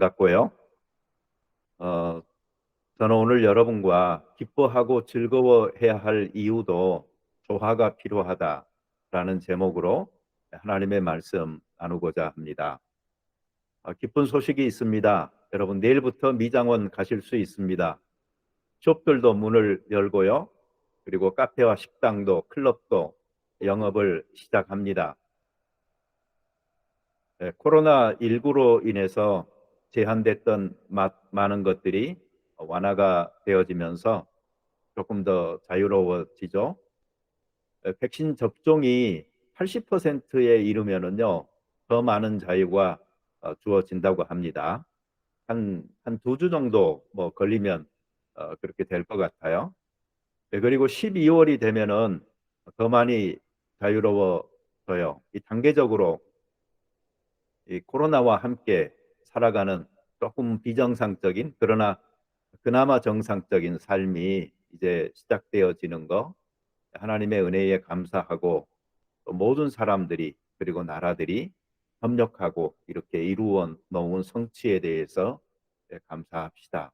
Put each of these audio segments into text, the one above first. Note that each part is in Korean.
같고요. 어, 저는 오늘 여러분과 기뻐하고 즐거워해야 할 이유도 조화가 필요하다라는 제목으로 하나님의 말씀 나누고자 합니다. 기쁜 소식이 있습니다. 여러분, 내일부터 미장원 가실 수 있습니다. 숍들도 문을 열고요. 그리고 카페와 식당도 클럽도 영업을 시작합니다. 코로나19로 인해서 제한됐던 많은 것들이 완화가 되어지면서 조금 더 자유로워지죠. 백신 접종이 80%에 이르면은요, 더 많은 자유가 주어진다고 합니다. 한 2주 정도 뭐 걸리면 그렇게 될 것 같아요. 그리고 12월이 되면은 더 많이 자유로워져요. 이 단계적으로 이 코로나와 함께 살아가는 조금 비정상적인 그러나 그나마 정상적인 삶이 이제 시작되어지는 거, 하나님의 은혜에 감사하고 또 모든 사람들이 그리고 나라들이 협력하고 이렇게 이루어 놓은 성취에 대해서 감사합시다.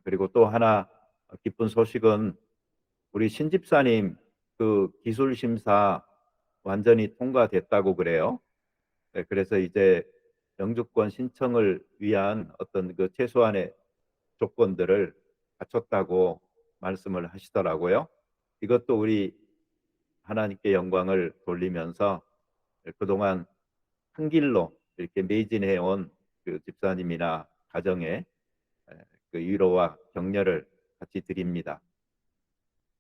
그리고 또 하나 기쁜 소식은 우리 신집사님 그 기술 심사 완전히 통과됐다고 그래요. 그래서 이제 영주권 신청을 위한 어떤 그 최소한의 조건들을 갖췄다고 말씀을 하시더라고요. 이것도 우리 하나님께 영광을 돌리면서 그동안 한 길로 이렇게 매진해온 그 집사님이나 가정에 그 위로와 격려를 같이 드립니다.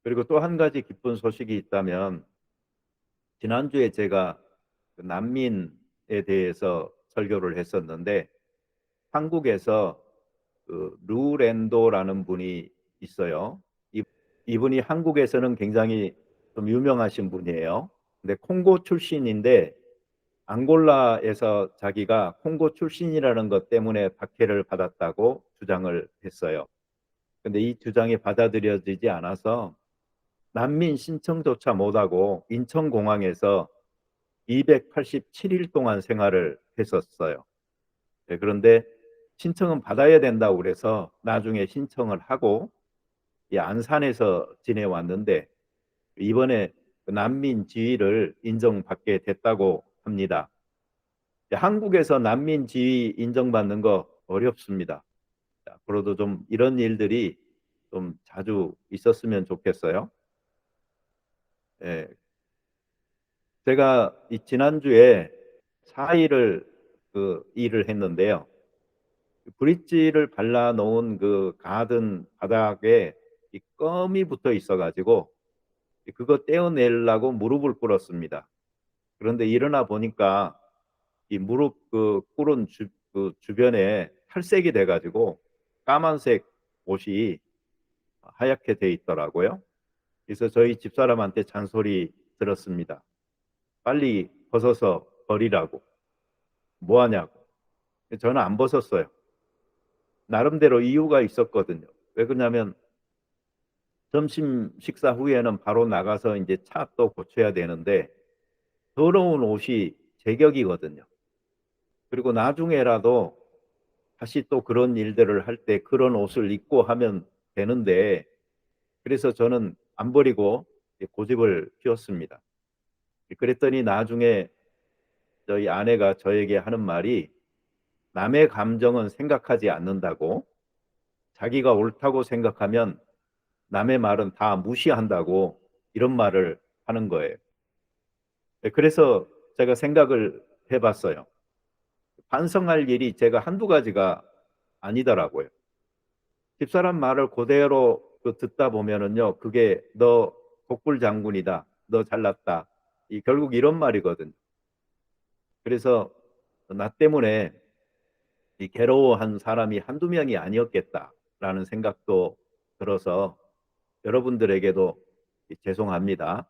그리고 또 한 가지 기쁜 소식이 있다면 지난주에 제가 그 난민에 대해서 설교를 했었는데 한국에서 그 루랜도라는 분이 있어요. 이분이 한국에서는 굉장히 좀 유명하신 분이에요. 근데 콩고 출신인데 앙골라에서 자기가 콩고 출신이라는 것 때문에 박해를 받았다고 주장을 했어요. 근데 이 주장이 받아들여지지 않아서 난민 신청조차 못하고 인천공항에서 287일 동안 생활을 했었어요. 그런데 신청은 받아야 된다고 그래서 나중에 신청을 하고 이 안산에서 지내왔는데 이번에 난민 지위를 인정받게 됐다고 합니다. 한국에서 난민 지위 인정받는 거 어렵습니다. 앞으로도 좀 이런 일들이 좀 자주 있었으면 좋겠어요. 예, 제가 이 지난주에 4일을 그 일을 했는데요. 브릿지를 발라 놓은 그 가든 바닥에 이 껌이 붙어 있어 가지고 그거 떼어내려고 무릎을 꿇었습니다. 그런데 일어나 보니까 이 무릎 그 꿇은 그 주변에 탈색이 돼 가지고 까만색 옷이 하얗게 돼 있더라고요. 그래서 저희 집사람한테 잔소리 들었습니다. 빨리 벗어서 버리라고. 뭐 하냐고. 저는 안 벗었어요. 나름대로 이유가 있었거든요. 왜 그러냐면 점심 식사 후에는 바로 나가서 이제 차 또 고쳐야 되는데 더러운 옷이 제격이거든요. 그리고 나중에라도 다시 또 그런 일들을 할 때 그런 옷을 입고 하면 되는데 그래서 저는 안 버리고 고집을 피웠습니다. 그랬더니 나중에 저희 아내가 저에게 하는 말이 남의 감정은 생각하지 않는다고 자기가 옳다고 생각하면 남의 말은 다 무시한다고 이런 말을 하는 거예요. 그래서 제가 생각을 해봤어요. 반성할 일이 제가 한두 가지가 아니더라고요. 집사람 말을 그대로 듣다 보면은요, 그게 너 독불 장군이다, 너 잘났다, 결국 이런 말이거든요. 그래서 나 때문에 이 괴로워한 사람이 한두 명이 아니었겠다라는 생각도 들어서 여러분들에게도 죄송합니다.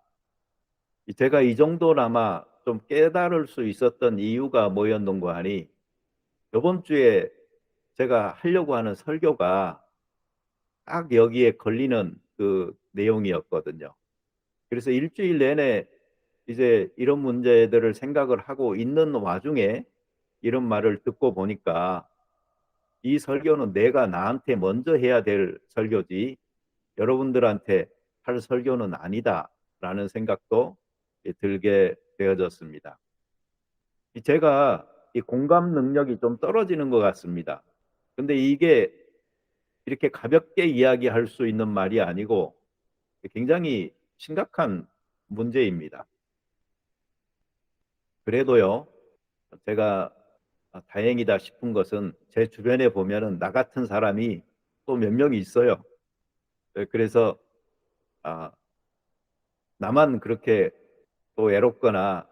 제가 이 정도나마 좀 깨달을 수 있었던 이유가 뭐였는가 하니 이번 주에 제가 하려고 하는 설교가 딱 여기에 걸리는 그 내용이었거든요. 그래서 일주일 내내 이제 이런 문제들을 생각을 하고 있는 와중에 이런 말을 듣고 보니까 이 설교는 내가 나한테 먼저 해야 될 설교지 여러분들한테 할 설교는 아니다라는 생각도 들게 되어졌습니다. 제가 이 공감 능력이 좀 떨어지는 것 같습니다. 근데 이게 이렇게 가볍게 이야기할 수 있는 말이 아니고 굉장히 심각한 문제입니다. 그래도요, 제가 다행이다 싶은 것은 제 주변에 보면은 나 같은 사람이 또 몇 명이 있어요. 그래서 아, 나만 그렇게 또 외롭거나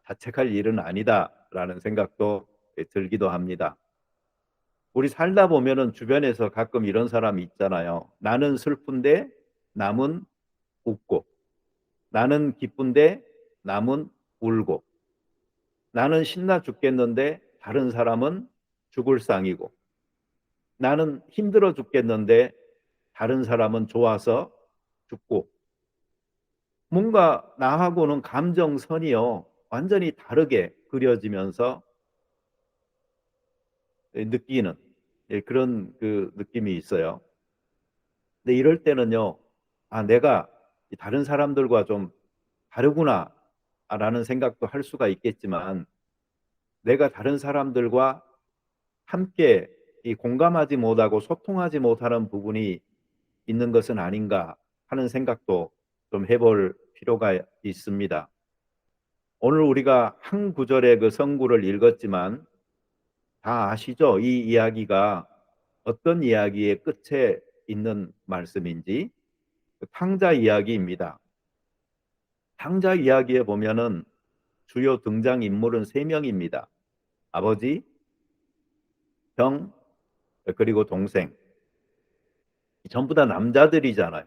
자책할 일은 아니다라는 생각도 들기도 합니다. 우리 살다 보면은 주변에서 가끔 이런 사람이 있잖아요. 나는 슬픈데 남은 웃고, 나는 기쁜데 남은 울고, 나는 신나 죽겠는데 다른 사람은 죽을 상이고, 나는 힘들어 죽겠는데 다른 사람은 좋아서 죽고, 뭔가 나하고는 감정선이요 완전히 다르게 그려지면서 느끼는 그런 그 느낌이 있어요. 근데 이럴 때는요, 내가 다른 사람들과 좀 다르구나 라는 생각도 할 수가 있겠지만, 내가 다른 사람들과 함께 이 공감하지 못하고 소통하지 못하는 부분이 있는 것은 아닌가 하는 생각도 좀 해볼 필요가 있습니다. 오늘 우리가 한 구절의 그 성구를 읽었지만 다 아시죠? 이 이야기가 어떤 이야기의 끝에 있는 말씀인지. 그 탕자 이야기입니다. 탕자 이야기에 보면은 주요 등장 인물은 세 명입니다. 아버지, 형, 그리고 동생. 전부 다 남자들이잖아요.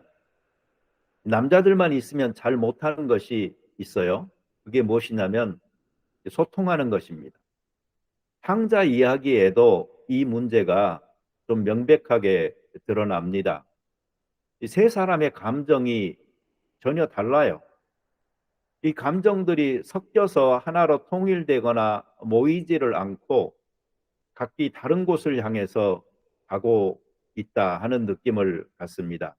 남자들만 있으면 잘 못하는 것이 있어요. 그게 무엇이냐면 소통하는 것입니다. 탕자 이야기에도 이 문제가 좀 명백하게 드러납니다. 이 세 사람의 감정이 전혀 달라요. 이 감정들이 섞여서 하나로 통일되거나 모이지를 않고 각기 다른 곳을 향해서 가고 있다 하는 느낌을 갖습니다.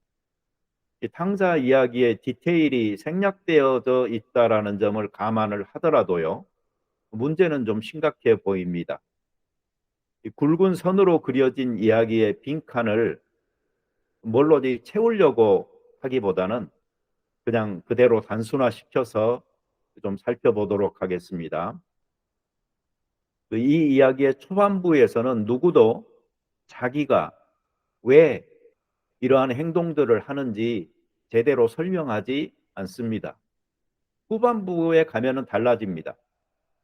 이 탕자 이야기의 디테일이 생략되어져 있다라는 점을 감안을 하더라도요, 문제는 좀 심각해 보입니다. 이 굵은 선으로 그려진 이야기의 빈칸을 뭘로 채우려고 하기보다는 그냥 그대로 단순화시켜서 좀 살펴보도록 하겠습니다. 이 이야기의 초반부에서는 누구도 자기가 왜 이러한 행동들을 하는지 제대로 설명하지 않습니다. 후반부에 가면은 달라집니다.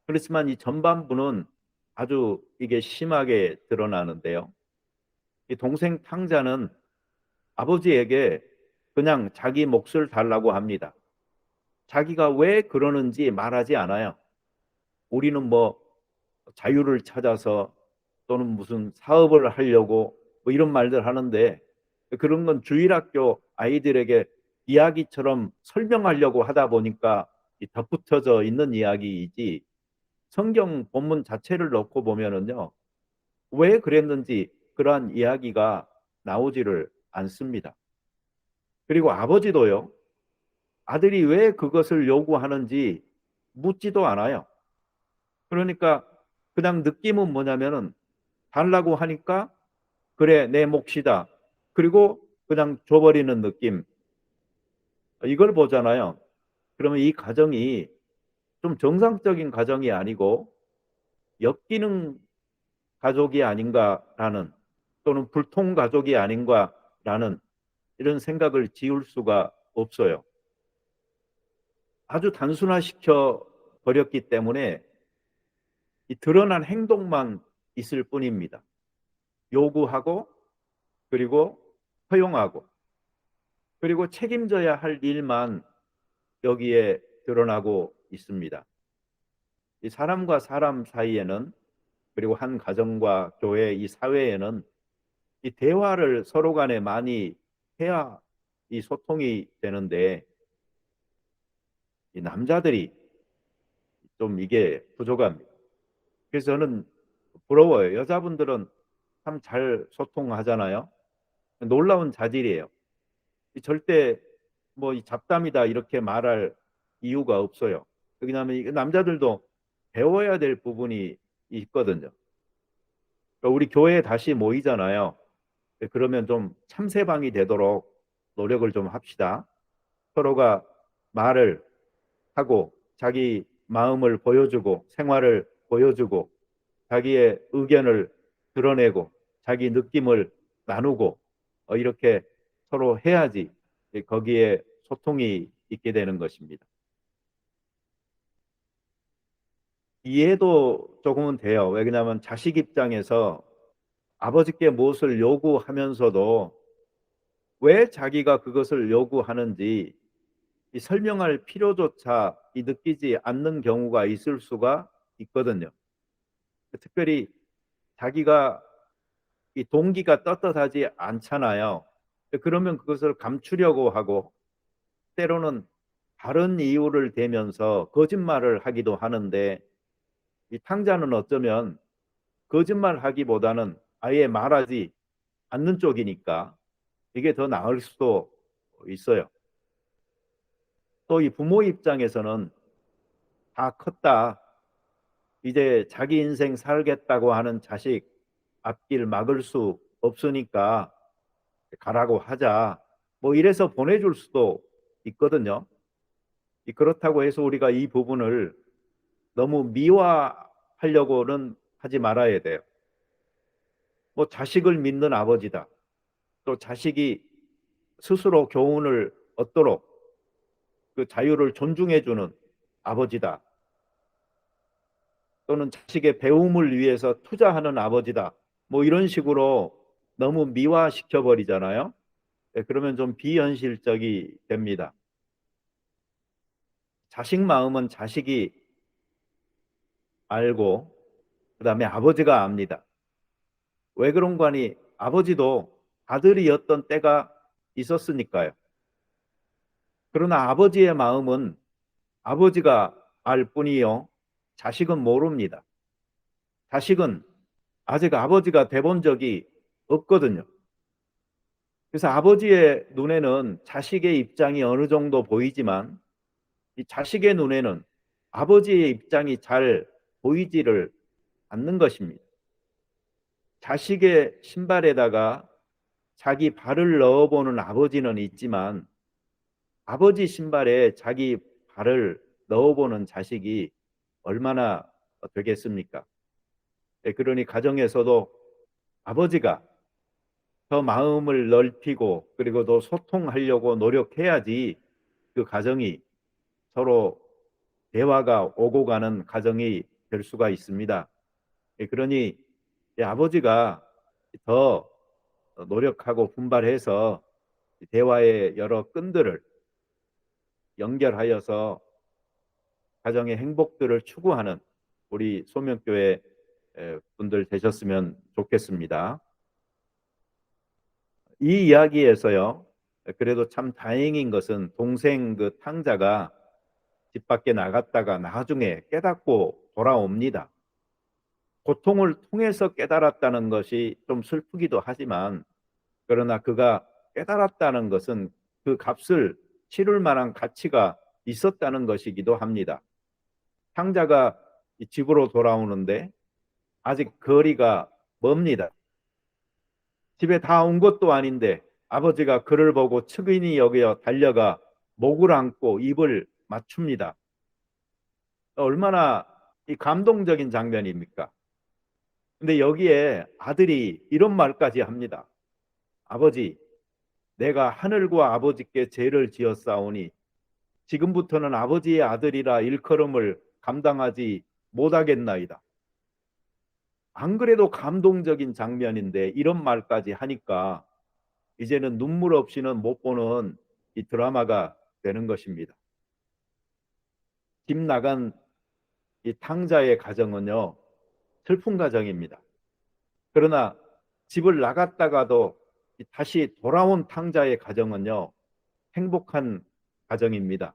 그렇지만 이 전반부는 아주 이게 심하게 드러나는데요. 이 동생 탕자는 아버지에게 그냥 자기 몫을 달라고 합니다. 자기가 왜 그러는지 말하지 않아요. 우리는 뭐 자유를 찾아서 또는 무슨 사업을 하려고 뭐 이런 말들 하는데, 그런 건 주일학교 아이들에게 이야기처럼 설명하려고 하다 보니까 덧붙여져 있는 이야기이지, 성경 본문 자체를 놓고 보면은요, 왜 그랬는지 그러한 이야기가 나오지를 않습니다. 그리고 아버지도요, 아들이 왜 그것을 요구하는지 묻지도 않아요. 그러니까 그냥 느낌은 뭐냐면은 달라고 하니까 그래 내 몫이다. 그리고 그냥 줘버리는 느낌. 이걸 보잖아요. 그러면 이 가정이 좀 정상적인 가정이 아니고 엮이는 가족이 아닌가라는, 또는 불통 가족이 아닌가라는 이런 생각을 지울 수가 없어요. 아주 단순화시켜 버렸기 때문에 이 드러난 행동만 있을 뿐입니다. 요구하고, 그리고 허용하고, 그리고 책임져야 할 일만 여기에 드러나고 있습니다. 이 사람과 사람 사이에는, 그리고 한 가정과 교회, 이 사회에는 이 대화를 서로 간에 많이 해야 이 소통이 되는데, 이 남자들이 좀 이게 부족합니다. 그래서 저는 부러워요. 여자분들은 참 잘 소통하잖아요. 놀라운 자질이에요. 절대 뭐 이 잡담이다 이렇게 말할 이유가 없어요. 왜냐하면 남자들도 배워야 될 부분이 있거든요. 그러니까 우리 교회에 다시 모이잖아요. 그러면 좀 참새방이 되도록 노력을 좀 합시다. 서로가 말을 하고 자기 마음을 보여주고 생활을 보여주고 자기의 의견을 드러내고 자기 느낌을 나누고 이렇게 서로 해야지 거기에 소통이 있게 되는 것입니다. 이해도 조금은 돼요. 왜냐하면 자식 입장에서 아버지께 무엇을 요구하면서도 왜 자기가 그것을 요구하는지 이 설명할 필요조차 느끼지 않는 경우가 있을 수가 있거든요. 특별히 자기가 이 동기가 떳떳하지 않잖아요. 그러면 그것을 감추려고 하고 때로는 다른 이유를 대면서 거짓말을 하기도 하는데 이 탕자는 어쩌면 거짓말하기보다는 아예 말하지 않는 쪽이니까 이게 더 나을 수도 있어요. 또 이 부모 입장에서는 다 컸다. 이제 자기 인생 살겠다고 하는 자식 앞길 막을 수 없으니까 가라고 하자. 뭐 이래서 보내줄 수도 있거든요. 그렇다고 해서 우리가 이 부분을 너무 미화하려고는 하지 말아야 돼요. 뭐 자식을 믿는 아버지다. 또 자식이 스스로 교훈을 얻도록 그 자유를 존중해주는 아버지다. 또는 자식의 배움을 위해서 투자하는 아버지다. 뭐 이런 식으로 너무 미화시켜 버리잖아요. 그러면 좀 비현실적이 됩니다. 자식 마음은 자식이 알고 그다음에 아버지가 압니다. 왜 그런 거 아니? 아버지도 아들이었던 때가 있었으니까요. 그러나 아버지의 마음은 아버지가 알 뿐이요. 자식은 모릅니다. 자식은 아직 아버지가 돼본 적이 없거든요. 그래서 아버지의 눈에는 자식의 입장이 어느 정도 보이지만 이 자식의 눈에는 아버지의 입장이 잘 보이지를 않는 것입니다. 자식의 신발에다가 자기 발을 넣어보는 아버지는 있지만 아버지 신발에 자기 발을 넣어보는 자식이 얼마나 되겠습니까? 그러니 가정에서도 아버지가 더 마음을 넓히고 그리고 더 소통하려고 노력해야지 그 가정이 서로 대화가 오고 가는 가정이 될 수가 있습니다. 그러니 아버지가 더 노력하고 분발해서 대화의 여러 끈들을 연결하여서 가정의 행복들을 추구하는 우리 소명교회 분들 되셨으면 좋겠습니다. 이 이야기에서요. 그래도 참 다행인 것은 동생 그 탕자가 집 밖에 나갔다가 나중에 깨닫고 돌아옵니다. 고통을 통해서 깨달았다는 것이 좀 슬프기도 하지만 그러나 그가 깨달았다는 것은 그 값을 치를 만한 가치가 있었다는 것이기도 합니다. 탕자가 집으로 돌아오는데 아직 거리가 멉니다. 집에 다 온 것도 아닌데 아버지가 그를 보고 측은히 여겨 달려가 목을 안고 입을 맞춥니다. 얼마나 이 감동적인 장면입니까? 근데 여기에 아들이 이런 말까지 합니다. 아버지, 내가 하늘과 아버지께 죄를 지었사오니 지금부터는 아버지의 아들이라 일컬음을 감당하지 못하겠나이다. 안 그래도 감동적인 장면인데 이런 말까지 하니까 이제는 눈물 없이는 못 보는 이 드라마가 되는 것입니다. 집 나간 이 탕자의 가정은요, 슬픈 가정입니다. 그러나 집을 나갔다가도 다시 돌아온 탕자의 가정은요, 행복한 가정입니다.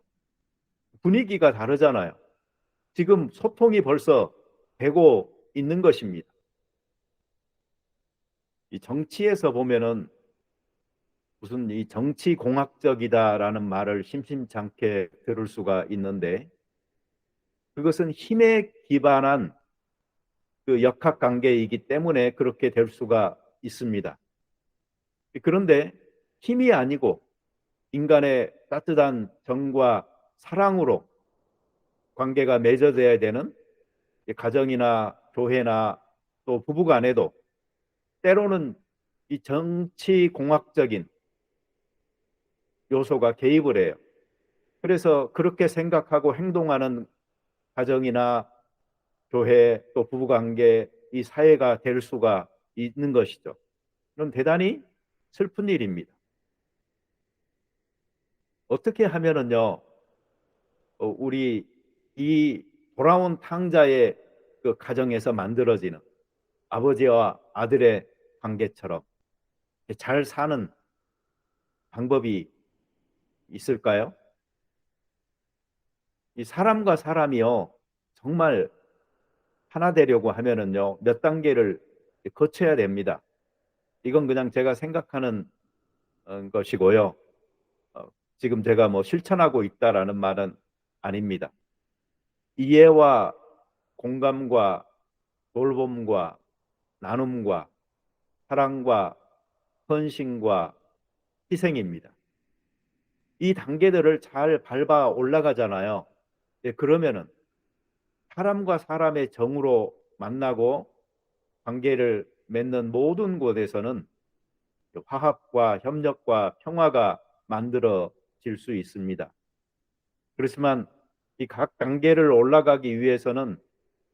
분위기가 다르잖아요. 지금 소통이 벌써 되고 있는 것입니다. 이 정치에서 보면은 무슨 이 정치공학적이다라는 말을 심심찮게 들을 수가 있는데, 그것은 힘에 기반한 그 역학관계이기 때문에 그렇게 될 수가 있습니다. 그런데 힘이 아니고 인간의 따뜻한 정과 사랑으로 관계가 맺어져야 되는 가정이나 교회나 또 부부간에도 때로는 이 정치공학적인 요소가 개입을 해요. 그래서 그렇게 생각하고 행동하는 가정이나 교회 또 부부관계 이 사회가 될 수가 있는 것이죠. 그럼 대단히 슬픈 일입니다. 어떻게 하면은요, 우리 이 돌아온 탕자의 그 가정에서 만들어지는 아버지와 아들의 관계처럼 잘 사는 방법이 있을까요? 이 사람과 사람이요, 정말 하나 되려고 하면은요, 몇 단계를 거쳐야 됩니다. 이건 그냥 제가 생각하는 것이고요. 지금 제가 뭐 실천하고 있다라는 말은 아닙니다. 이해와 공감과 돌봄과 나눔과 사랑과 헌신과 희생입니다. 이 단계들을 잘 밟아 올라가잖아요. 그러면은 사람과 사람의 정으로 만나고 관계를 맺는 모든 곳에서는 화합과 협력과 평화가 만들어질 수 있습니다. 그렇지만 이 각 단계를 올라가기 위해서는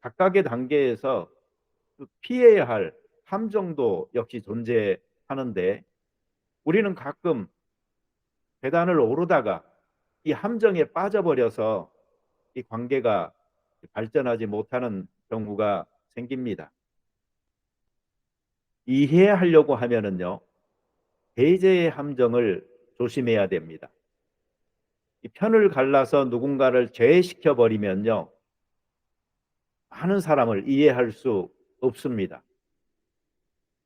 각각의 단계에서 피해야 할 함정도 역시 존재하는데, 우리는 가끔 계단을 오르다가 이 함정에 빠져버려서 이 관계가 발전하지 못하는 경우가 생깁니다. 이해하려고 하면은요, 배제의 함정을 조심해야 됩니다. 이 편을 갈라서 누군가를 제외시켜 버리면요, 많은 사람을 이해할 수 없습니다.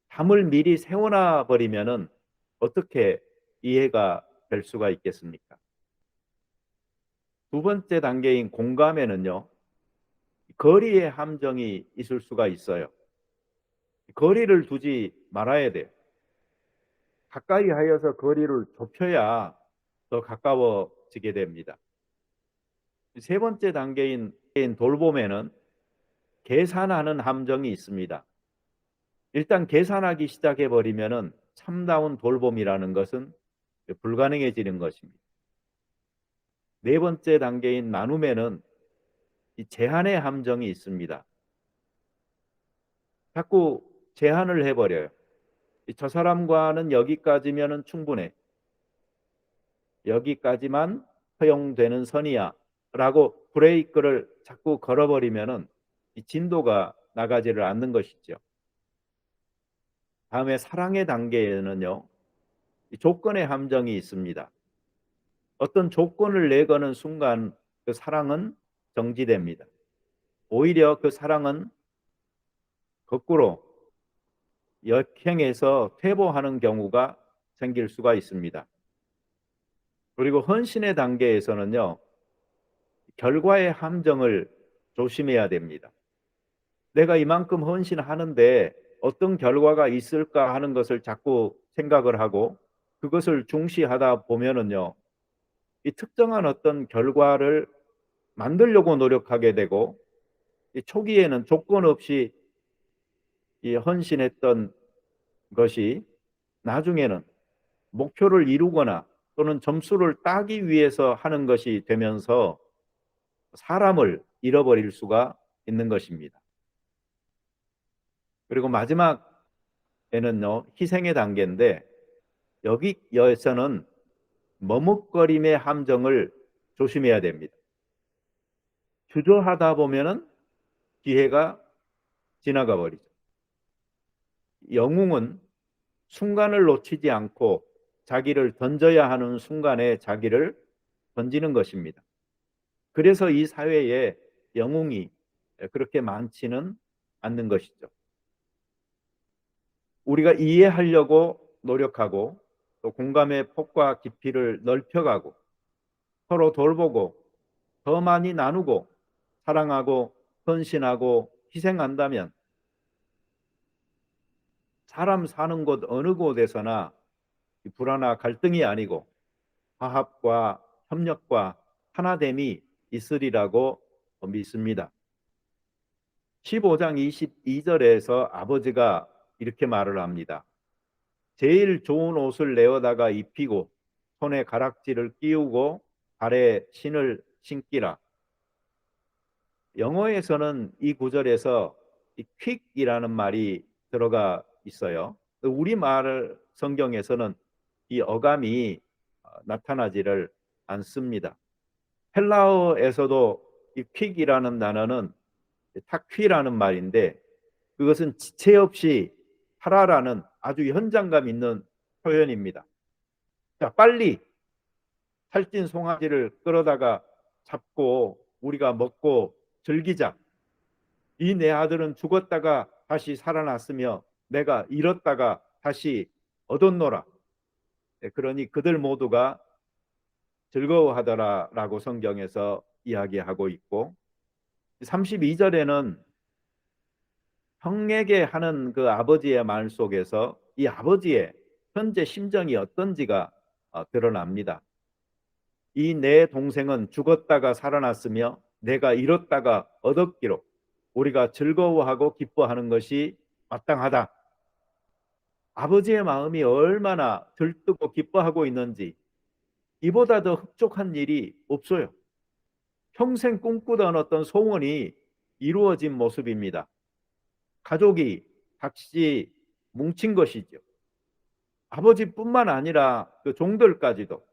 담을 미리 세워놔 버리면은 어떻게 이해가 될 수가 있겠습니까? 두 번째 단계인 공감에는요, 거리의 함정이 있을 수가 있어요. 거리를 두지 말아야 돼요. 가까이 하여서 거리를 좁혀야 더 가까워지게 됩니다. 세 번째 단계인 돌봄에는 계산하는 함정이 있습니다. 일단 계산하기 시작해 버리면은 참다운 돌봄이라는 것은 불가능해지는 것입니다. 네 번째 단계인 나눔에는 이 제한의 함정이 있습니다. 자꾸 제한을 해버려요. 저 사람과는 여기까지면은 충분해. 여기까지만 허용되는 선이야. 라고 브레이크를 자꾸 걸어버리면은 이 진도가 나가지를 않는 것이죠. 다음에 사랑의 단계에는요, 조건의 함정이 있습니다. 어떤 조건을 내거는 순간 그 사랑은 정지됩니다. 오히려 그 사랑은 거꾸로 역행해서 퇴보하는 경우가 생길 수가 있습니다. 그리고 헌신의 단계에서는요, 결과의 함정을 조심해야 됩니다. 내가 이만큼 헌신하는데 어떤 결과가 있을까 하는 것을 자꾸 생각을 하고 그것을 중시하다 보면은요, 이 특정한 어떤 결과를 만들려고 노력하게 되고, 이 초기에는 조건 없이 이 헌신했던 것이 나중에는 목표를 이루거나 또는 점수를 따기 위해서 하는 것이 되면서 사람을 잃어버릴 수가 있는 것입니다. 그리고 마지막에는요, 희생의 단계인데, 여기에서는 머뭇거림의 함정을 조심해야 됩니다. 주저하다 보면은 기회가 지나가 버리죠. 영웅은 순간을 놓치지 않고 자기를 던져야 하는 순간에 자기를 던지는 것입니다. 그래서 이 사회에 영웅이 그렇게 많지는 않는 것이죠. 우리가 이해하려고 노력하고 또 공감의 폭과 깊이를 넓혀가고 서로 돌보고 더 많이 나누고 사랑하고 헌신하고 희생한다면 사람 사는 곳 어느 곳에서나 불화나 갈등이 아니고 화합과 협력과 하나됨이 있으리라고 믿습니다. 15장 22절에서 아버지가 이렇게 말을 합니다. 제일 좋은 옷을 내어다가 입히고 손에 가락지를 끼우고 발에 신을 신기라. 영어에서는 이 구절에서 이 quick이라는 말이 들어가 있어요. 우리말 성경에서는 이 어감이 나타나지를 않습니다. 헬라어에서도 이 quick이라는 단어는 타퀴라는 말인데 그것은 지체 없이 하라라는 아주 현장감 있는 표현입니다. 자, 빨리 살찐 송아지를 끌어다가 잡고 우리가 먹고 즐기자. 이 내 아들은 죽었다가 다시 살아났으며 내가 잃었다가 다시 얻었노라. 그러니 그들 모두가 즐거워하더라라고 성경에서 이야기하고 있고 32절에는 형에게 하는 그 아버지의 말 속에서 이 아버지의 현재 심정이 어떤지가 드러납니다. 이 내 동생은 죽었다가 살아났으며 내가 잃었다가 얻었기로 우리가 즐거워하고 기뻐하는 것이 마땅하다. 아버지의 마음이 얼마나 들뜨고 기뻐하고 있는지 이보다 더 흡족한 일이 없어요. 평생 꿈꾸던 어떤 소원이 이루어진 모습입니다. 가족이 같이 뭉친 것이죠. 아버지뿐만 아니라 그 종들까지도.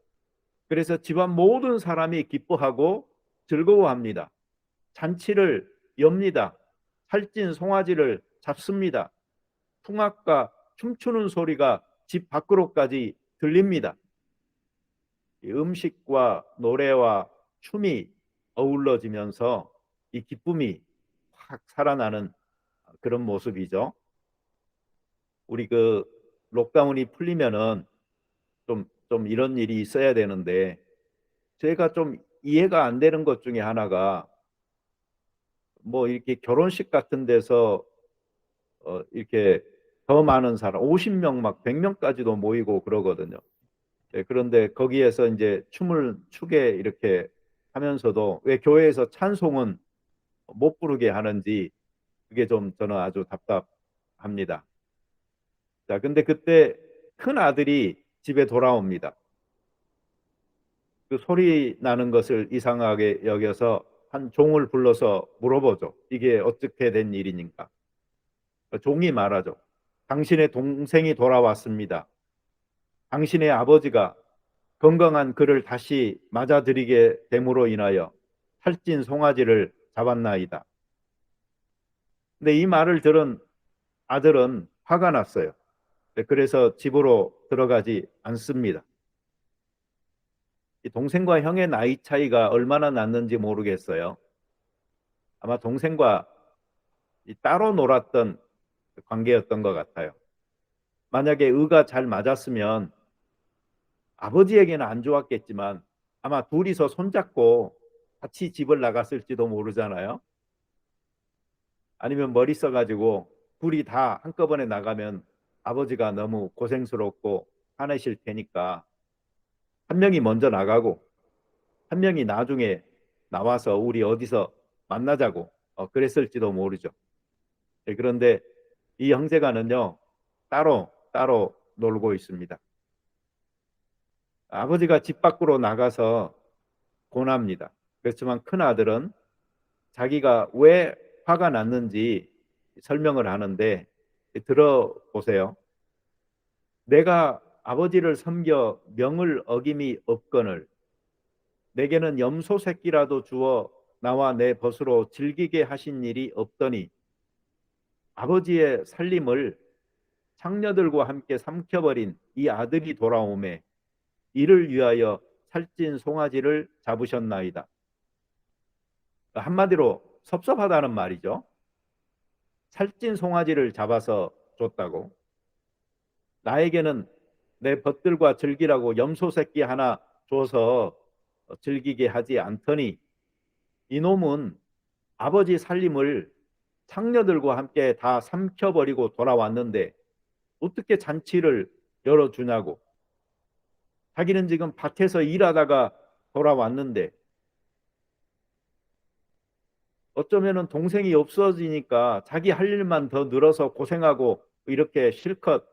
그래서 집안 모든 사람이 기뻐하고 즐거워합니다. 잔치를 엽니다. 살찐 송아지를 잡습니다. 풍악과 춤추는 소리가 집 밖으로까지 들립니다. 음식과 노래와 춤이 어우러지면서 이 기쁨이 확 살아나는 그런 모습이죠. 우리 그 록다운이 풀리면은 좀 이런 일이 있어야 되는데 제가 좀 이해가 안 되는 것 중에 하나가 뭐 이렇게 결혼식 같은 데서 이렇게 더 많은 사람 50명 막 100명까지도 모이고 그러거든요. 네, 그런데 거기에서 이제 춤을 추게 이렇게 하면서도 왜 교회에서 찬송은 못 부르게 하는지 그게 좀 저는 아주 답답합니다. 자, 근데 그때 큰 아들이 집에 돌아옵니다. 그 소리 나는 것을 이상하게 여겨서 한 종을 불러서 물어보죠. 이게 어떻게 된 일이니까. 종이 말하죠. 당신의 동생이 돌아왔습니다. 당신의 아버지가 건강한 그를 다시 맞아들이게 됨으로 인하여 살찐 송아지를 잡았나이다. 근데 이 말을 들은 아들은 화가 났어요. 그래서 집으로 들어가지 않습니다. 동생과 형의 나이 차이가 얼마나 났는지 모르겠어요. 아마 동생과 따로 놀았던 관계였던 것 같아요. 만약에 의가 잘 맞았으면 아버지에게는 안 좋았겠지만 아마 둘이서 손잡고 같이 집을 나갔을지도 모르잖아요. 아니면 머리 써가지고 둘이 다 한꺼번에 나가면 아버지가 너무 고생스럽고 화내실 테니까 한 명이 먼저 나가고 한 명이 나중에 나와서 우리 어디서 만나자고 그랬을지도 모르죠. 그런데 이 형제가는요 따로 놀고 있습니다. 아버지가 집 밖으로 나가서 고납니다. 그렇지만 큰 아들은 자기가 왜 화가 났는지 설명을 하는데 들어보세요. 내가 아버지를 섬겨 명을 어김이 없거늘 내게는 염소 새끼라도 주어 나와 내 벗으로 즐기게 하신 일이 없더니 아버지의 살림을 장녀들과 함께 삼켜버린 이 아들이 돌아오매 이를 위하여 살찐 송아지를 잡으셨나이다. 한마디로 섭섭하다는 말이죠. 살찐 송아지를 잡아서 줬다고. 나에게는 내 벗들과 즐기라고 염소 새끼 하나 줘서 즐기게 하지 않더니 이놈은 아버지 살림을 창녀들과 함께 다 삼켜버리고 돌아왔는데 어떻게 잔치를 열어주냐고. 자기는 지금 밭에서 일하다가 돌아왔는데 어쩌면은 동생이 없어지니까 자기 할 일만 더 늘어서 고생하고 이렇게 실컷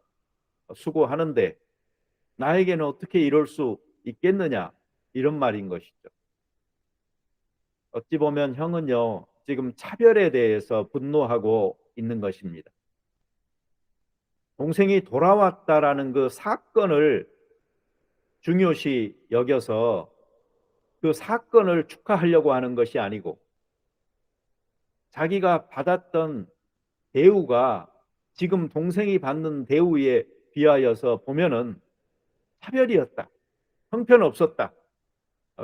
수고하는데 나에게는 어떻게 이럴 수 있겠느냐, 이런 말인 것이죠. 어찌 보면 형은요, 지금 차별에 대해서 분노하고 있는 것입니다. 동생이 돌아왔다라는 그 사건을 중요시 여겨서 그 사건을 축하하려고 하는 것이 아니고 자기가 받았던 대우가 지금 동생이 받는 대우에 비하여서 보면은 차별이었다, 형편없었다.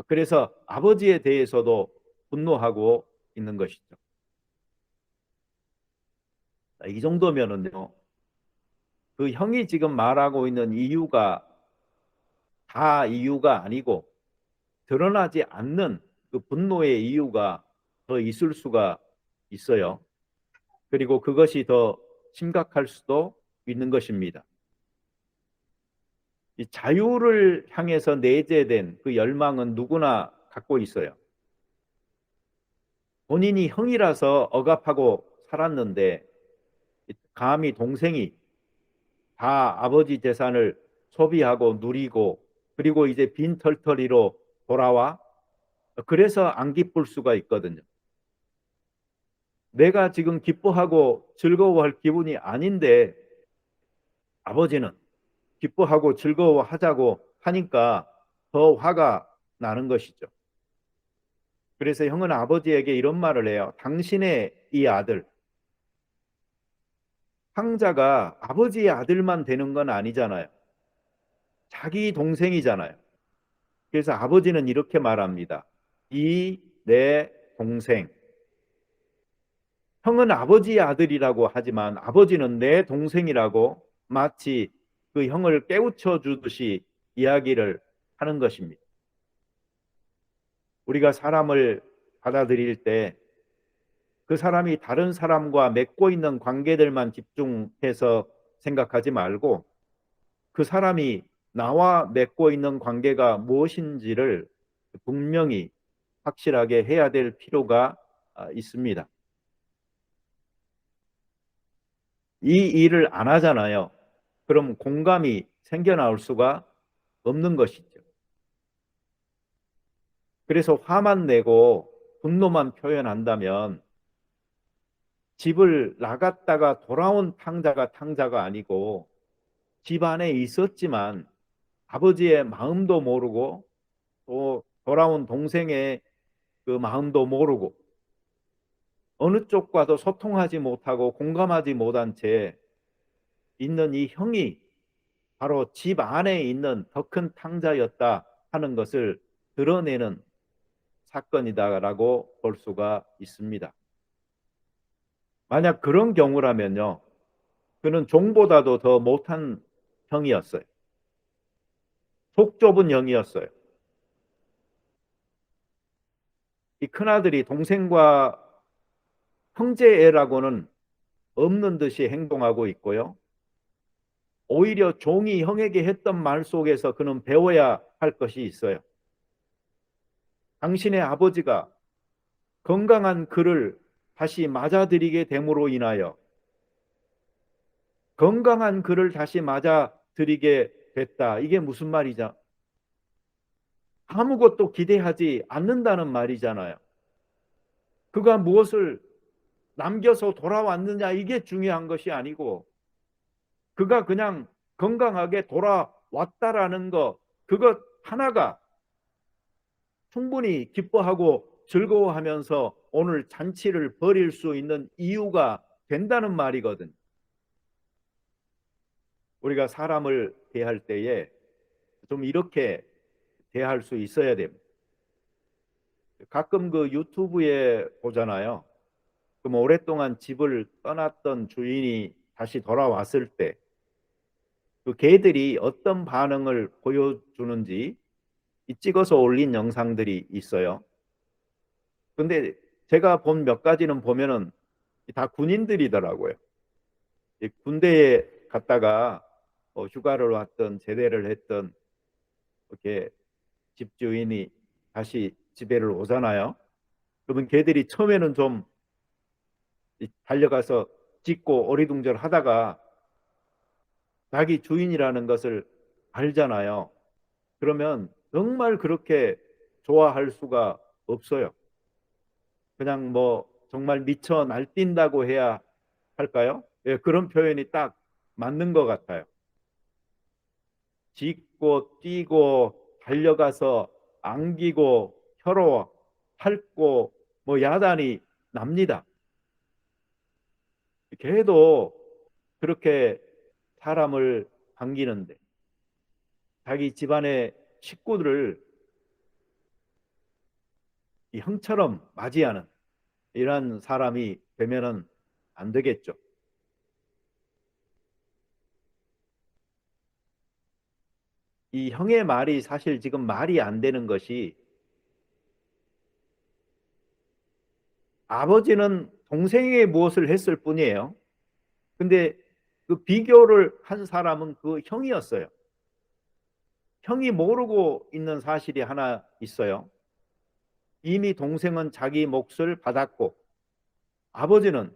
그래서 아버지에 대해서도 분노하고 있는 것이죠. 이 정도면은요, 그 형이 지금 말하고 있는 이유가 다 이유가 아니고 드러나지 않는 그 분노의 이유가 더 있을 수가 있어요. 그리고 그것이 더 심각할 수도 있는 것입니다. 이 자유를 향해서 내재된 그 열망은 누구나 갖고 있어요. 본인이 형이라서 억압하고 살았는데 감히 동생이 다 아버지 재산을 소비하고 누리고 그리고 이제 빈털터리로 돌아와. 그래서 안 기쁠 수가 있거든요. 내가 지금 기뻐하고 즐거워할 기분이 아닌데 아버지는 기뻐하고 즐거워하자고 하니까 더 화가 나는 것이죠. 그래서 형은 아버지에게 이런 말을 해요. 당신의 이 아들, 황자가 아버지의 아들만 되는 건 아니잖아요. 자기 동생이잖아요. 그래서 아버지는 이렇게 말합니다. 이 내 동생. 형은 아버지의 아들이라고 하지만 아버지는 내 동생이라고 마치 그 형을 깨우쳐 주듯이 이야기를 하는 것입니다. 우리가 사람을 받아들일 때 그 사람이 다른 사람과 맺고 있는 관계들만 집중해서 생각하지 말고 그 사람이 나와 맺고 있는 관계가 무엇인지를 분명히 확실하게 해야 될 필요가 있습니다. 이 일을 안 하잖아요. 그럼 공감이 생겨나올 수가 없는 것이죠. 그래서 화만 내고 분노만 표현한다면 집을 나갔다가 돌아온 탕자가 아니고 집 안에 있었지만 아버지의 마음도 모르고 또 돌아온 동생의 그 마음도 모르고 어느 쪽과도 소통하지 못하고 공감하지 못한 채 있는 이 형이 바로 집 안에 있는 더 큰 탕자였다 하는 것을 드러내는 사건이다라고 볼 수가 있습니다. 만약 그런 경우라면요, 그는 종보다도 더 못한 형이었어요. 속 좁은 형이었어요. 이 큰아들이 동생과 형제애라고는 없는 듯이 행동하고 있고요. 오히려 종이 형에게 했던 말 속에서 그는 배워야 할 것이 있어요. 당신의 아버지가 건강한 그를 다시 맞아들이게 됨으로 인하여 건강한 그를 다시 맞아들이게 됐다. 이게 무슨 말이죠? 아무것도 기대하지 않는다는 말이잖아요. 그가 무엇을 남겨서 돌아왔느냐 이게 중요한 것이 아니고 그가 그냥 건강하게 돌아왔다라는 것, 그것 하나가 충분히 기뻐하고 즐거워하면서 오늘 잔치를 벌일 수 있는 이유가 된다는 말이거든. 우리가 사람을 대할 때에 좀 이렇게 대할 수 있어야 됩니다. 가끔 그 유튜브에 보잖아요. 그럼 오랫동안 집을 떠났던 주인이 다시 돌아왔을 때 그 개들이 어떤 반응을 보여주는지 찍어서 올린 영상들이 있어요. 근데 제가 본 몇 가지는 보면은 다 군인들이더라고요. 군대에 갔다가 휴가를 왔던 제대를 했던 이렇게 집주인이 다시 집에를 오잖아요. 그러면 걔들이 처음에는 좀 달려가서 짖고 어리둥절 하다가 자기 주인이라는 것을 알잖아요. 그러면 정말 그렇게 좋아할 수가 없어요. 그냥 뭐 정말 미쳐 날뛴다고 해야 할까요? 예, 그런 표현이 딱 맞는 것 같아요. 짖고 뛰고 달려가서 안기고 혀로 핥고 뭐 야단이 납니다. 걔도 그렇게 사람을 반기는데 자기 집안의 식구들을 형처럼 맞이하는 이런 사람이 되면은 안 되겠죠. 이 형의 말이 사실 지금 말이 안 되는 것이 아버지는 동생에게 무엇을 했을 뿐이에요. 근데 그 비교를 한 사람은 그 형이었어요. 형이 모르고 있는 사실이 하나 있어요. 이미 동생은 자기 몫을 받았고 아버지는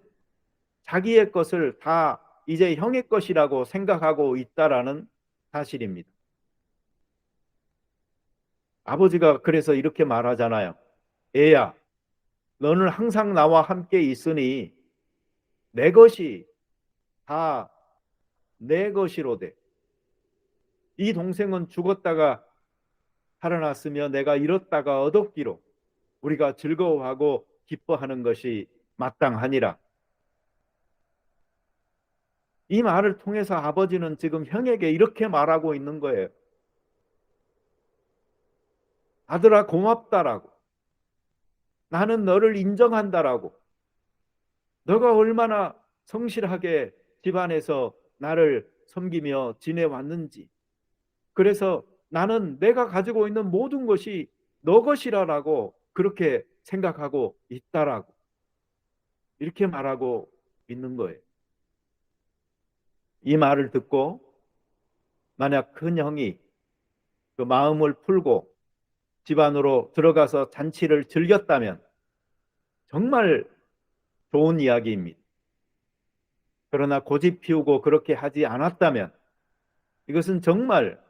자기의 것을 다 이제 형의 것이라고 생각하고 있다라는 사실입니다. 아버지가 그래서 이렇게 말하잖아요. 애야, 너는 항상 나와 함께 있으니 내 것이 다 내 것이로되 이 동생은 죽었다가 살아났으며 내가 잃었다가 얻었기로 우리가 즐거워하고 기뻐하는 것이 마땅하니라. 이 말을 통해서 아버지는 지금 형에게 이렇게 말하고 있는 거예요. 아들아 고맙다라고. 나는 너를 인정한다라고. 너가 얼마나 성실하게 집안에서 나를 섬기며 지내왔는지. 그래서 나는 내가 가지고 있는 모든 것이 너 것이라라고 그렇게 생각하고 있다라고. 이렇게 말하고 있는 거예요. 이 말을 듣고 만약 큰 형이 그 마음을 풀고 집 안으로 들어가서 잔치를 즐겼다면 정말 좋은 이야기입니다. 그러나 고집 피우고 그렇게 하지 않았다면 이것은 정말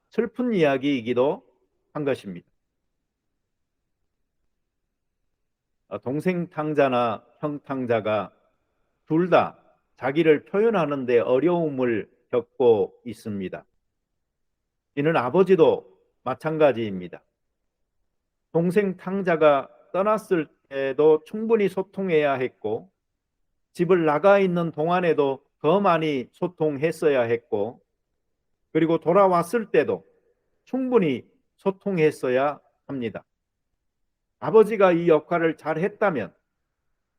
슬픈 이야기이기도 한 것입니다. 동생 탕자나 형 탕자가 둘 다 자기를 표현하는 데 어려움을 겪고 있습니다. 이는 아버지도 마찬가지입니다. 동생 탕자가 떠났을 때도 충분히 소통해야 했고 집을 나가 있는 동안에도 더 많이 소통했어야 했고 그리고 돌아왔을 때도 충분히 소통했어야 합니다. 아버지가 이 역할을 잘 했다면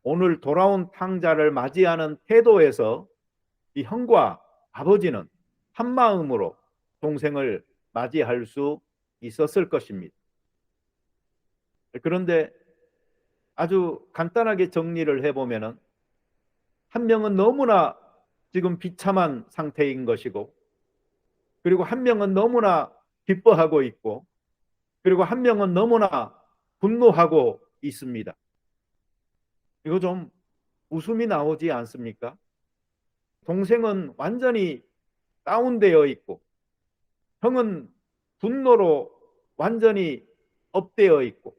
오늘 돌아온 탕자를 맞이하는 태도에서 이 형과 아버지는 한마음으로 동생을 맞이할 수 있었을 것입니다. 그런데 아주 간단하게 정리를 해보면 한 명은 너무나 지금 비참한 상태인 것이고 그리고 한 명은 너무나 기뻐하고 있고 그리고 한 명은 너무나 분노하고 있습니다. 이거 좀 웃음이 나오지 않습니까? 동생은 완전히 다운되어 있고 형은 분노로 완전히 업되어 있고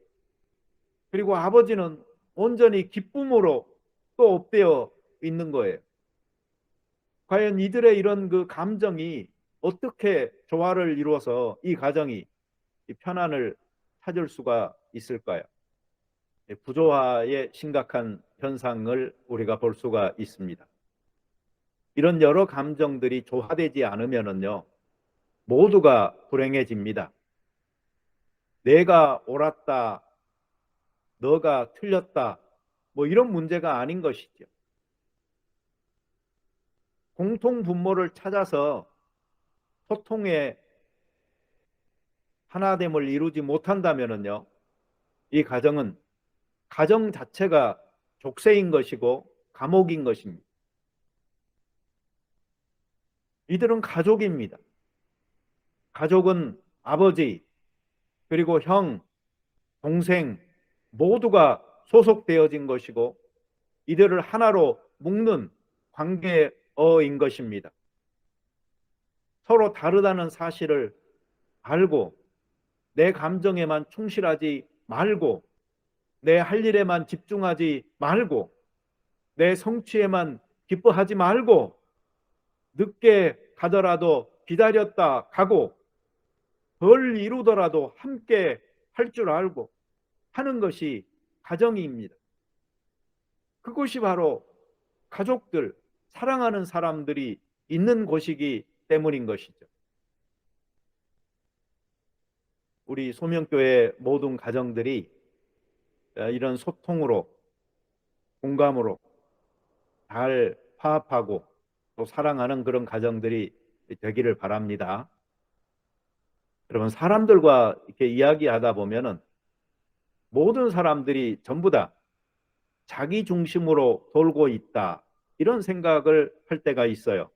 그리고 아버지는 온전히 기쁨으로 또 업되어 있는 거예요. 과연 이들의 이런 그 감정이 어떻게 조화를 이루어서 이 가정이 편안을 찾을 수가 있을까요? 부조화의 심각한 현상을 우리가 볼 수가 있습니다. 이런 여러 감정들이 조화되지 않으면요 모두가 불행해집니다. 내가 옳았다, 너가 틀렸다, 뭐 이런 문제가 아닌 것이죠. 공통 분모를 찾아서 소통의 하나됨을 이루지 못한다면요, 이 가정은 가정 자체가 족쇄인 것이고 감옥인 것입니다. 이들은 가족입니다. 가족은 아버지, 그리고 형, 동생 모두가 소속되어진 것이고 이들을 하나로 묶는 관계어인 것입니다. 서로 다르다는 사실을 알고 내 감정에만 충실하지 말고 내 할 일에만 집중하지 말고 내 성취에만 기뻐하지 말고 늦게 가더라도 기다렸다 가고 덜 이루더라도 함께 할 줄 알고 하는 것이 가정입니다. 그것이 바로 가족들, 사랑하는 사람들이 있는 곳이기 때문인 것이죠. 우리 소명교회 모든 가정들이 이런 소통으로, 공감으로 잘 화합하고 또 사랑하는 그런 가정들이 되기를 바랍니다. 여러분, 사람들과 이렇게 이야기하다 보면은 모든 사람들이 전부 다 자기 중심으로 돌고 있다, 이런 생각을 할 때가 있어요.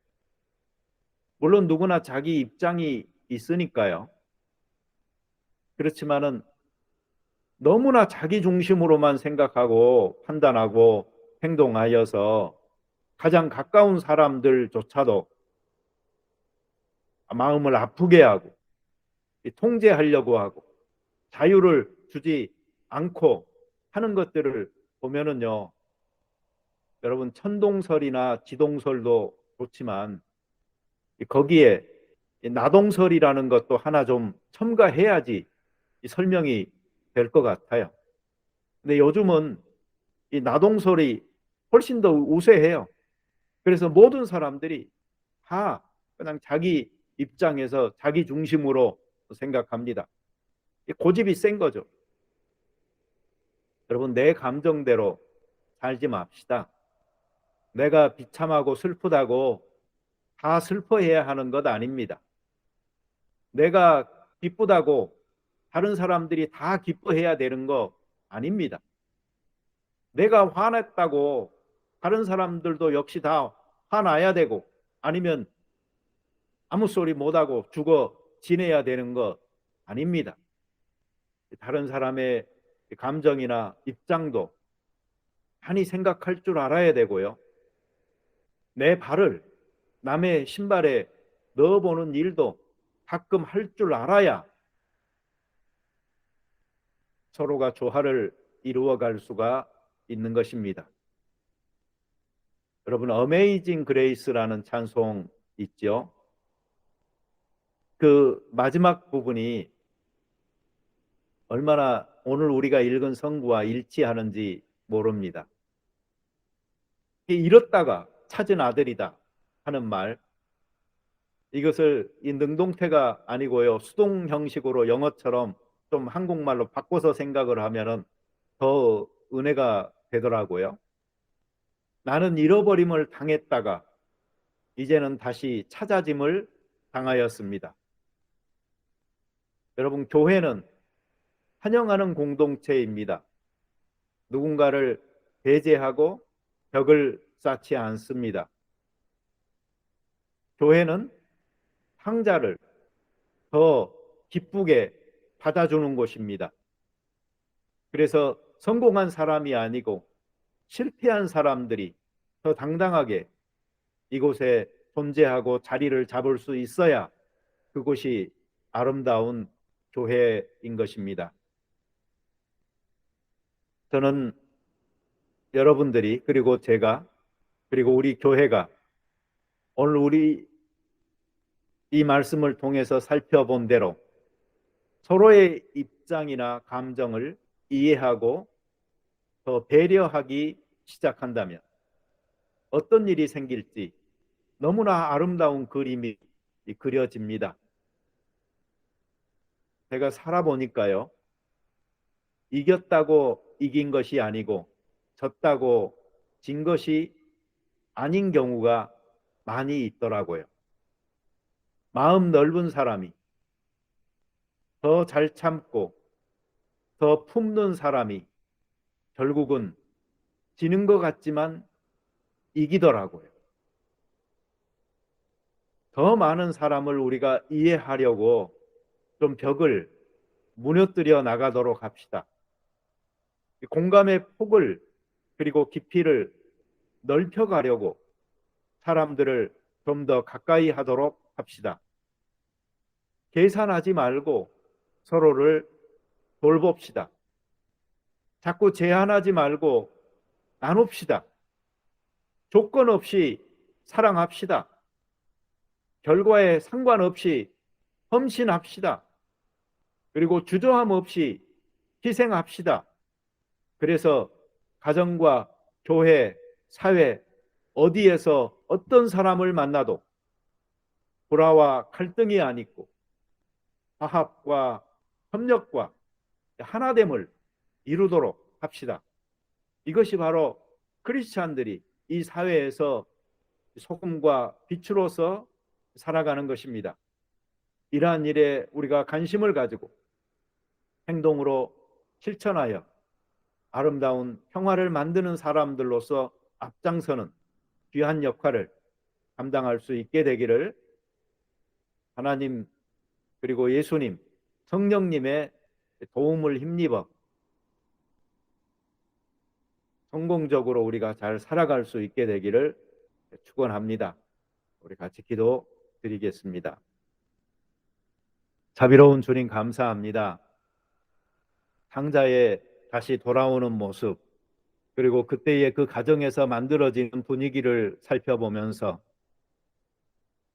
물론 누구나 자기 입장이 있으니까요. 그렇지만은 너무나 자기 중심으로만 생각하고 판단하고 행동하여서 가장 가까운 사람들조차도 마음을 아프게 하고 통제하려고 하고 자유를 주지 않고 하는 것들을 보면은요, 여러분, 천동설이나 지동설도 좋지만 거기에 나동설이라는 것도 하나 좀 첨가해야지 설명이 될 것 같아요. 근데 요즘은 이 나동설이 훨씬 더 우세해요. 그래서 모든 사람들이 다 그냥 자기 입장에서 자기 중심으로 생각합니다. 고집이 센 거죠. 여러분, 내 감정대로 살지 맙시다. 내가 비참하고 슬프다고 다 슬퍼해야 하는 것 아닙니다. 내가 기쁘다고 다른 사람들이 다 기뻐해야 되는 거 아닙니다. 내가 화냈다고 다른 사람들도 역시 다 화나야 되고 아니면 아무 소리 못하고 죽어 지내야 되는 거 아닙니다. 다른 사람의 감정이나 입장도 많이 생각할 줄 알아야 되고요. 내 발을 남의 신발에 넣어보는 일도 가끔 할 줄 알아야 서로가 조화를 이루어갈 수가 있는 것입니다. 여러분, 어메이징 그레이스라는 찬송 있죠? 그 마지막 부분이 얼마나 오늘 우리가 읽은 성구와 일치하는지 모릅니다. 잃었다가 찾은 아들이다 하는 말, 이것을 이 능동태가 아니고요, 수동 형식으로 영어처럼 좀 한국말로 바꿔서 생각을 하면은 더 은혜가 되더라고요. 나는 잃어버림을 당했다가 이제는 다시 찾아짐을 당하였습니다. 여러분, 교회는 환영하는 공동체입니다. 누군가를 배제하고 벽을 쌓지 않습니다. 교회는 상자를 더 기쁘게 받아주는 곳입니다. 그래서 성공한 사람이 아니고 실패한 사람들이 더 당당하게 이곳에 존재하고 자리를 잡을 수 있어야 그곳이 아름다운 교회인 것입니다. 저는 여러분들이, 그리고 제가, 그리고 우리 교회가 오늘 우리 이 말씀을 통해서 살펴본 대로 서로의 입장이나 감정을 이해하고 더 배려하기 시작한다면 어떤 일이 생길지 너무나 아름다운 그림이 그려집니다. 제가 살아보니까요, 이겼다고 이긴 것이 아니고 졌다고 진 것이 아닌 경우가 많이 있더라고요. 마음 넓은 사람이, 더 잘 참고 더 품는 사람이 결국은 지는 것 같지만 이기더라고요. 더 많은 사람을 우리가 이해하려고 좀 벽을 무너뜨려 나가도록 합시다. 공감의 폭을 그리고 깊이를 넓혀가려고 사람들을 좀 더 가까이 하도록 합시다. 계산하지 말고 서로를 돌봅시다. 자꾸 제한하지 말고 나눕시다. 조건 없이 사랑합시다. 결과에 상관없이 헌신합시다. 그리고 주저함 없이 희생합시다. 그래서 가정과 교회, 사회 어디에서 어떤 사람을 만나도 불화와 갈등이 아니고 화합과 협력과 하나됨을 이루도록 합시다. 이것이 바로 크리스찬들이 이 사회에서 소금과 빛으로서 살아가는 것입니다. 이러한 일에 우리가 관심을 가지고 행동으로 실천하여 아름다운 평화를 만드는 사람들로서 앞장서는 귀한 역할을 감당할 수 있게 되기를 하나님 그리고 예수님, 성령님의 도움을 힘입어 성공적으로 우리가 잘 살아갈 수 있게 되기를 축원합니다. 우리 같이 기도드리겠습니다. 자비로운 주님 감사합니다. 상자에 다시 돌아오는 모습, 그리고 그때의 그 가정에서 만들어지는 분위기를 살펴보면서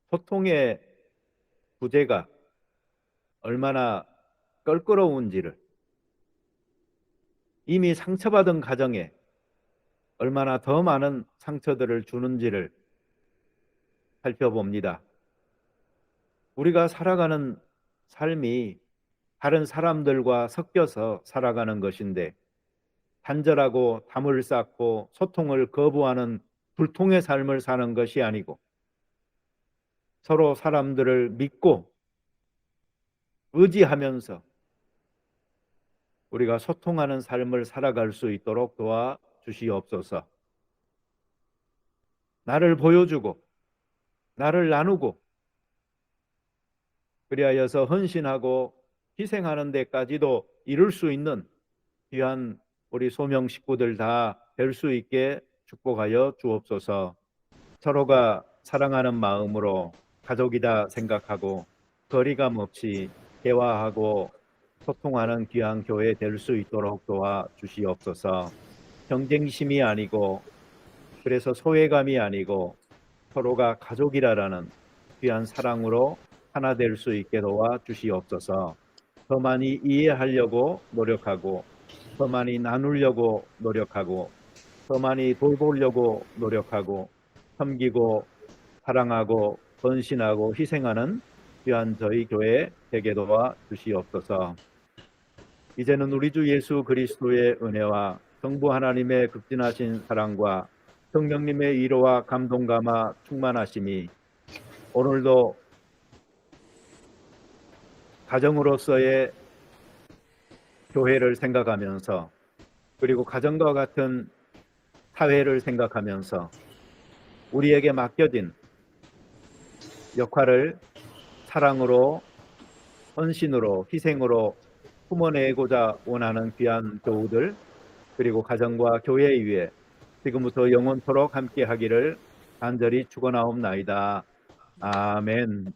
소통의 부재가 얼마나 껄끄러운지를, 이미 상처받은 가정에 얼마나 더 많은 상처들을 주는지를 살펴봅니다. 우리가 살아가는 삶이 다른 사람들과 섞여서 살아가는 것인데 단절하고 담을 쌓고 소통을 거부하는 불통의 삶을 사는 것이 아니고 서로 사람들을 믿고 의지하면서 우리가 소통하는 삶을 살아갈 수 있도록 도와주시옵소서. 나를 보여주고 나를 나누고 그리하여서 헌신하고 희생하는 데까지도 이룰 수 있는 귀한 우리 소명 식구들 다 될 수 있게 축복하여 주옵소서. 서로가 사랑하는 마음으로 가족이다 생각하고 거리감 없이 대화하고 소통하는 귀한 교회 될 수 있도록 도와주시옵소서. 경쟁심이 아니고 그래서 소외감이 아니고 서로가 가족이라는 귀한 사랑으로 하나 될 수 있게 도와주시옵소서. 더 많이 이해하려고 노력하고 더 많이 나누려고 노력하고 더 많이 돌보려고 노력하고 섬기고 사랑하고 헌신하고 희생하는 귀한 저희 교회 되게 도와주시옵소서. 이제는 우리 주 예수 그리스도의 은혜와 성부 하나님의 극진하신 사랑과 성령님의 위로와 감동감화 충만하심이 오늘도 가정으로서의 교회를 생각하면서 그리고 가정과 같은 사회를 생각하면서 우리에게 맡겨진 역할을 사랑으로 헌신으로 희생으로 품어내고자 원하는 귀한 교우들 그리고 가정과 교회 위에 지금부터 영원토록 함께 하기를 간절히 축원하옵나이다. 아멘.